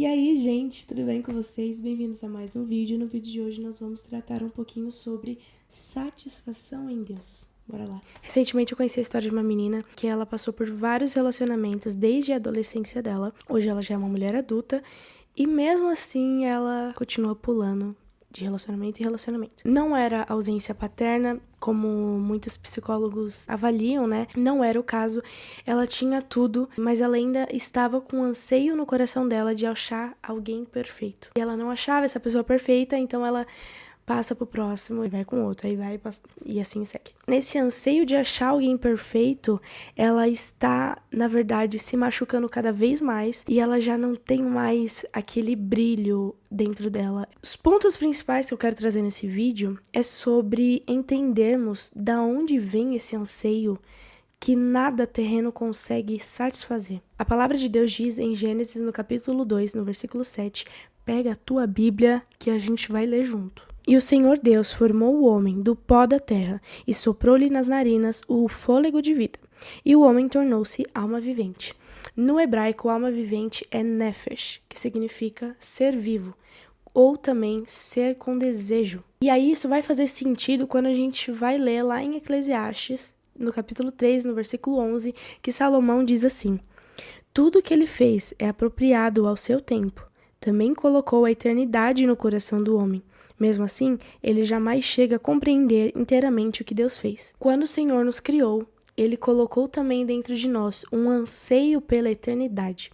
E aí, gente, tudo bem com vocês? Bem-vindos a mais um vídeo. No vídeo de hoje nós vamos tratar um pouquinho sobre satisfação em Deus. Bora lá. Recentemente eu conheci a história de uma menina que ela passou por vários relacionamentos desde a adolescência dela. Hoje ela já é uma mulher adulta e mesmo assim ela continua pulando de relacionamento em relacionamento. Não era ausência paterna, como muitos psicólogos avaliam, né? Não era o caso. Ela tinha tudo, mas ela ainda estava com anseio no coração dela de achar alguém perfeito. E ela não achava essa pessoa perfeita, então ela passa pro próximo e vai com outro, aí vai e assim segue. Nesse anseio de achar alguém perfeito, ela está, na verdade, se machucando cada vez mais e ela já não tem mais aquele brilho dentro dela. Os pontos principais que eu quero trazer nesse vídeo é sobre entendermos da onde vem esse anseio que nada terreno consegue satisfazer. A palavra de Deus diz em Gênesis, no capítulo 2, no versículo 7, pega a tua Bíblia que a gente vai ler junto. E o Senhor Deus formou o homem do pó da terra e soprou-lhe nas narinas o fôlego de vida. E o homem tornou-se alma vivente. No hebraico, alma vivente é nefesh, que significa ser vivo, ou também ser com desejo. E aí isso vai fazer sentido quando a gente vai ler lá em Eclesiastes, no capítulo 3, no versículo 11, que Salomão diz assim: tudo o que ele fez é apropriado ao seu tempo. Também colocou a eternidade no coração do homem. Mesmo assim, ele jamais chega a compreender inteiramente o que Deus fez. Quando o Senhor nos criou, ele colocou também dentro de nós um anseio pela eternidade,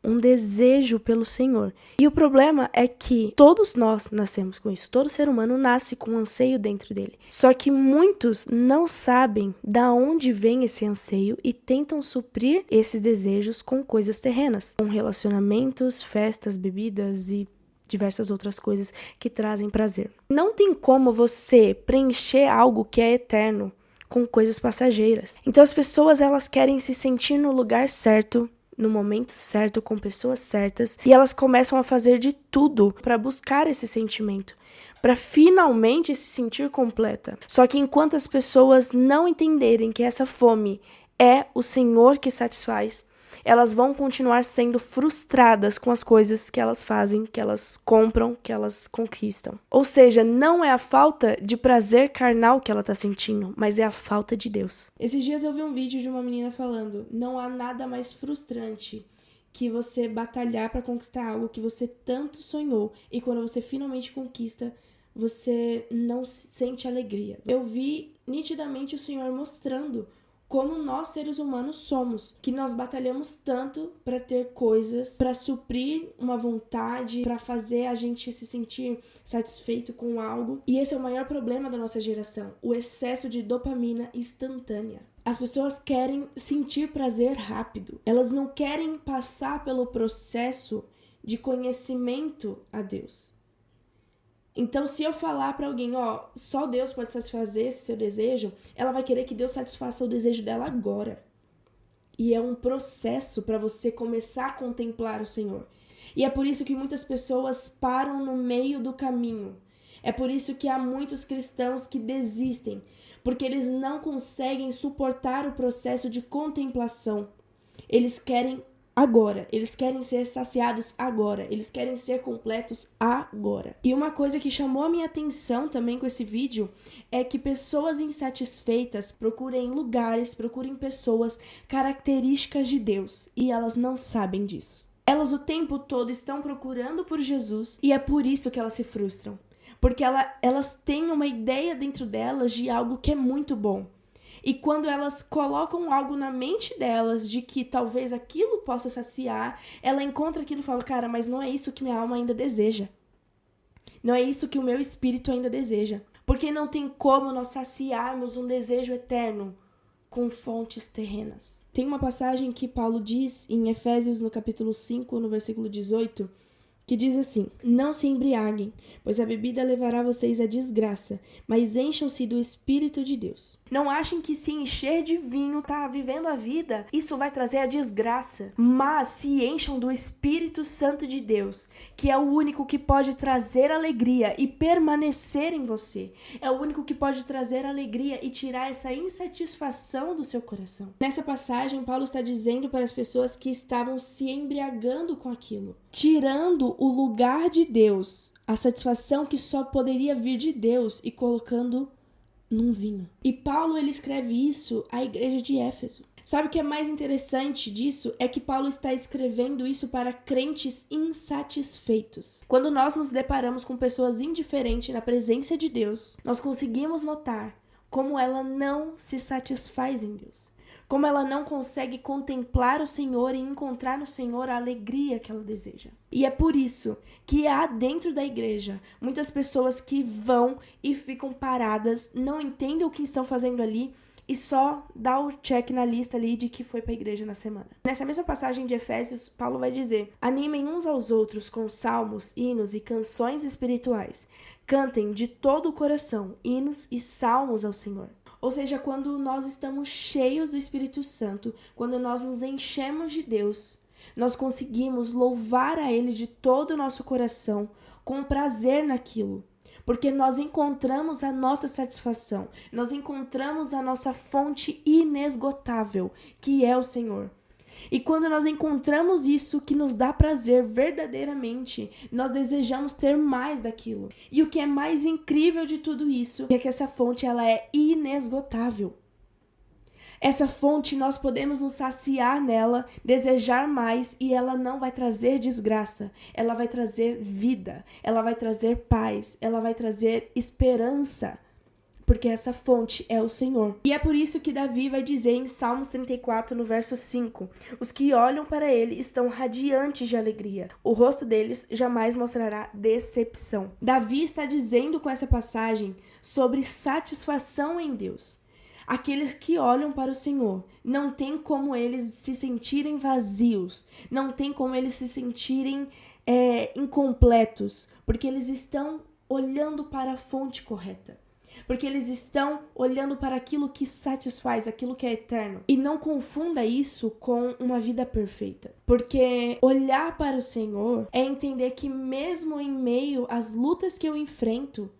um desejo pelo Senhor. E o problema é que todos nós nascemos com isso. Todo ser humano nasce com um anseio dentro dele. Só que muitos não sabem da onde vem esse anseio e tentam suprir esses desejos com coisas terrenas, com relacionamentos, festas, bebidas e diversas outras coisas que trazem prazer. Não tem como você preencher algo que é eterno com coisas passageiras. Então as pessoas, elas querem se sentir no lugar certo, no momento certo, com pessoas certas, e elas começam a fazer de tudo para buscar esse sentimento, para finalmente se sentir completa. Só que enquanto as pessoas não entenderem que essa fome é o Senhor que satisfaz, elas vão continuar sendo frustradas com as coisas que elas fazem, que elas compram, que elas conquistam. Ou seja, não é a falta de prazer carnal que ela tá sentindo, mas é a falta de Deus. Esses dias eu vi um vídeo de uma menina falando: não há nada mais frustrante que você batalhar para conquistar algo que você tanto sonhou e quando você finalmente conquista, você não sente alegria. Eu vi nitidamente o Senhor mostrando como nós seres humanos somos, que nós batalhamos tanto para ter coisas, para suprir uma vontade, para fazer a gente se sentir satisfeito com algo. E esse é o maior problema da nossa geração, o excesso de dopamina instantânea. As pessoas querem sentir prazer rápido, elas não querem passar pelo processo de conhecimento a Deus. Então, se eu falar pra alguém, ó, só Deus pode satisfazer esse seu desejo, ela vai querer que Deus satisfaça o desejo dela agora. E é um processo para você começar a contemplar o Senhor. E é por isso que muitas pessoas param no meio do caminho. É por isso que há muitos cristãos que desistem, porque eles não conseguem suportar o processo de contemplação. Eles querem agora, eles querem ser saciados agora, eles querem ser completos agora. E uma coisa que chamou a minha atenção também com esse vídeo é que pessoas insatisfeitas procurem lugares, procurem pessoas, características de Deus, e elas não sabem disso. Elas o tempo todo estão procurando por Jesus e é por isso que elas se frustram, porque elas têm uma ideia dentro delas de algo que é muito bom. E quando elas colocam algo na mente delas de que talvez aquilo possa saciar, ela encontra aquilo e fala, cara, mas não é isso que minha alma ainda deseja. Não é isso que o meu espírito ainda deseja. Porque não tem como nós saciarmos um desejo eterno com fontes terrenas. Tem uma passagem que Paulo diz em Efésios, no capítulo 5, no versículo 18, que diz assim: não se embriaguem, pois a bebida levará vocês à desgraça, mas encham-se do Espírito de Deus. Não achem que se encher de vinho, tá vivendo a vida, isso vai trazer a desgraça, mas se encham do Espírito Santo de Deus, que é o único que pode trazer alegria e permanecer em você. É o único que pode trazer alegria e tirar essa insatisfação do seu coração. Nessa passagem, Paulo está dizendo para as pessoas que estavam se embriagando com aquilo, tirando o lugar de Deus, a satisfação que só poderia vir de Deus, e colocando num vinho. E Paulo, ele escreve isso à igreja de Éfeso. Sabe o que é mais interessante disso? É que Paulo está escrevendo isso para crentes insatisfeitos. Quando nós nos deparamos com pessoas indiferentes na presença de Deus, nós conseguimos notar como ela não se satisfaz em Deus. Como ela não consegue contemplar o Senhor e encontrar no Senhor a alegria que ela deseja. E é por isso que há dentro da igreja muitas pessoas que vão e ficam paradas, não entendem o que estão fazendo ali e só dá o check na lista ali de que foi para a igreja na semana. Nessa mesma passagem de Efésios, Paulo vai dizer: animem uns aos outros com salmos, hinos e canções espirituais. Cantem de todo o coração hinos e salmos ao Senhor. Ou seja, quando nós estamos cheios do Espírito Santo, quando nós nos enchemos de Deus, nós conseguimos louvar a Ele de todo o nosso coração, com prazer naquilo. Porque nós encontramos a nossa satisfação, nós encontramos a nossa fonte inesgotável, que é o Senhor. E quando nós encontramos isso que nos dá prazer verdadeiramente, nós desejamos ter mais daquilo. E o que é mais incrível de tudo isso é que essa fonte, ela é inesgotável. Essa fonte, nós podemos nos saciar nela, desejar mais, e ela não vai trazer desgraça. Ela vai trazer vida, ela vai trazer paz, ela vai trazer esperança. Porque essa fonte é o Senhor. E é por isso que Davi vai dizer em Salmos 34, no verso 5, os que olham para ele estão radiantes de alegria. O rosto deles jamais mostrará decepção. Davi está dizendo com essa passagem sobre satisfação em Deus. Aqueles que olham para o Senhor, não tem como eles se sentirem vazios, não tem como eles se sentirem incompletos, porque eles estão olhando para a fonte correta. Porque eles estão olhando para aquilo que satisfaz, aquilo que é eterno. E não confunda isso com uma vida perfeita. Porque olhar para o Senhor é entender que mesmo em meio às lutas que eu enfrento,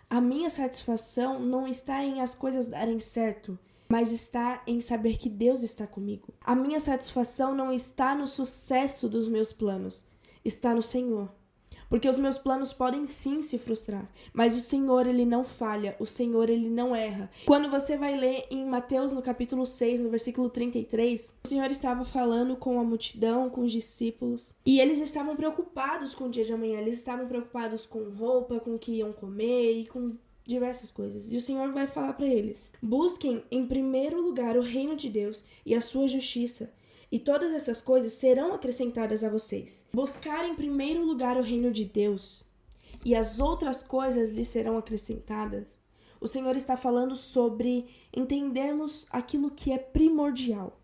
a minha satisfação não está em as coisas darem certo, mas está em saber que Deus está comigo. A minha satisfação não está no sucesso dos meus planos, está no Senhor. Porque os meus planos podem sim se frustrar, mas o Senhor, Ele não falha, o Senhor, Ele não erra. Quando você vai ler em Mateus, no capítulo 6, no versículo 33, o Senhor estava falando com a multidão, com os discípulos, e eles estavam preocupados com o dia de amanhã, eles estavam preocupados com roupa, com o que iam comer e com diversas coisas. E o Senhor vai falar para eles: busquem em primeiro lugar o reino de Deus e a sua justiça, e todas essas coisas serão acrescentadas a vocês. Buscar em primeiro lugar o reino de Deus e as outras coisas lhes serão acrescentadas. O Senhor está falando sobre entendermos aquilo que é primordial.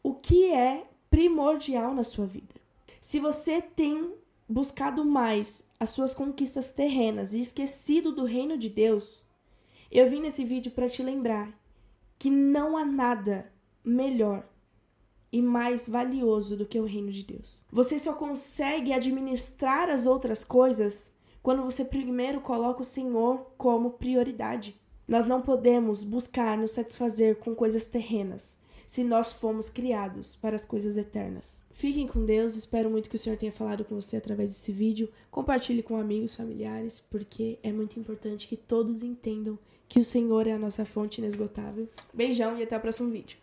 O que é primordial na sua vida? Se você tem buscado mais as suas conquistas terrenas e esquecido do reino de Deus, eu vim nesse vídeo para te lembrar que não há nada melhor e mais valioso do que o reino de Deus. Você só consegue administrar as outras coisas quando você primeiro coloca o Senhor como prioridade. Nós não podemos buscar nos satisfazer com coisas terrenas se nós fomos criados para as coisas eternas. Fiquem com Deus, espero muito que o Senhor tenha falado com você através desse vídeo. Compartilhe com amigos, familiares, porque é muito importante que todos entendam que o Senhor é a nossa fonte inesgotável. Beijão e até o próximo vídeo.